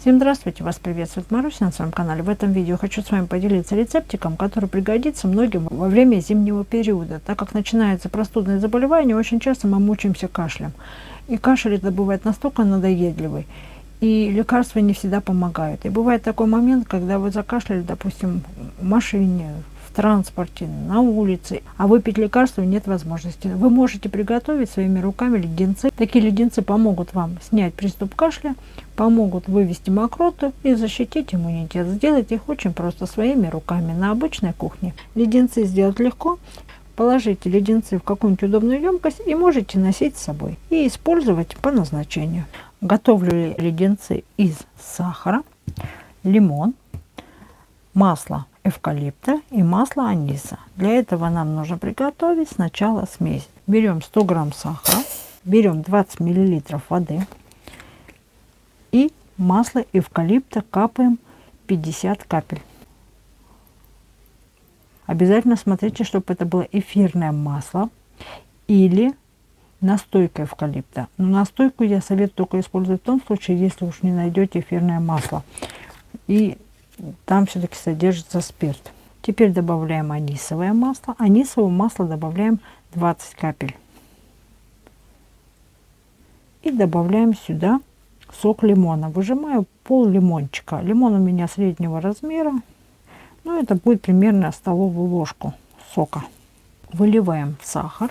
Всем здравствуйте! Вас приветствует Маруся на своем канале. В этом видео хочу с вами поделиться рецептиком, который пригодится многим во время зимнего периода. Так как начинается простудное заболевание, очень часто мы мучаемся кашлем. И кашель это бывает настолько надоедливый, и лекарства не всегда помогают. И бывает такой момент, когда вы закашляли, допустим, в машине, в транспорте, на улице, а выпить лекарства нет возможности. Вы можете приготовить своими руками леденцы. Такие леденцы помогут вам снять приступ кашля, помогут вывести мокроту и защитить иммунитет. Сделать их очень просто своими руками на обычной кухне. Леденцы сделать легко. Положите леденцы в какую-нибудь удобную емкость и можете носить с собой и использовать по назначению. Готовлю леденцы из сахара, лимон, масло эвкалипта и масло аниса. Для этого нам нужно приготовить сначала смесь. Берем 100 грамм сахара, берем 20 миллилитров воды и масло эвкалипта капаем 50 капель. Обязательно смотрите, чтобы это было эфирное масло или настойка эвкалипта. Но настойку я советую только использовать в том случае, если уж не найдете эфирное масло. И там все-таки содержится спирт. Теперь добавляем анисовое масло. Анисовое масло добавляем 20 капель. И добавляем сюда сок лимона. Выжимаю пол лимончика. Лимон у меня среднего размера. Ну, это будет примерно столовую ложку сока. Выливаем в сахар,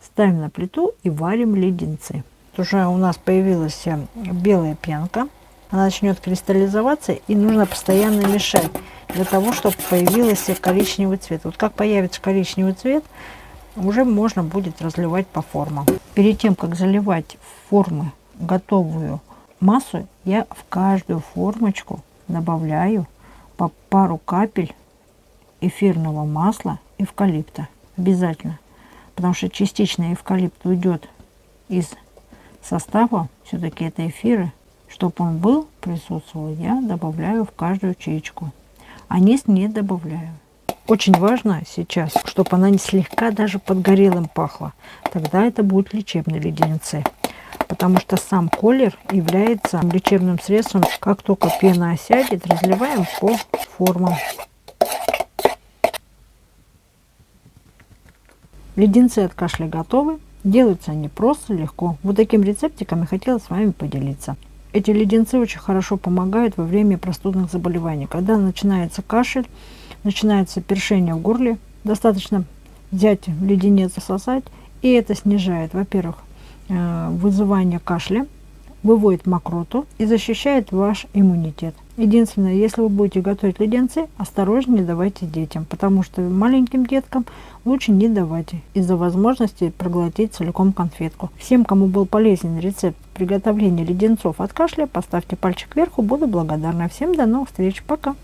ставим на плиту и варим леденцы. Уже у нас появилась белая пенка. Она начнет кристаллизоваться, и нужно постоянно мешать для того, чтобы появился коричневый цвет. Вот как появится коричневый цвет, уже можно будет разливать по формам. Перед тем, как заливать в формы готовую массу, я в каждую формочку добавляю по пару капель эфирного масла эвкалипта. Обязательно. Потому что частично эвкалипт уйдет из состава. Все-таки это эфиры. Чтобы он был, присутствовал, я добавляю в каждую ячейку. Анис не добавляю. Очень важно сейчас, чтобы она не слегка даже подгорелым пахла. Тогда это будут лечебные леденцы. Потому что сам колер является лечебным средством. Как только пена осядет, разливаем по формам. Леденцы от кашля готовы. Делаются они просто, легко. Вот таким рецептиком я хотела с вами поделиться. Эти леденцы очень хорошо помогают во время простудных заболеваний. Когда начинается кашель, начинается першение в горле, достаточно взять леденец, засосать, и это снижает, во-первых, вызывание кашля, выводит мокроту и защищает ваш иммунитет. Единственное, если вы будете готовить леденцы, осторожнее давайте детям, потому что маленьким деткам лучше не давайте из-за возможности проглотить целиком конфетку. Всем, кому был полезен рецепт приготовления леденцов от кашля, поставьте пальчик вверх, буду благодарна. Всем до новых встреч, пока!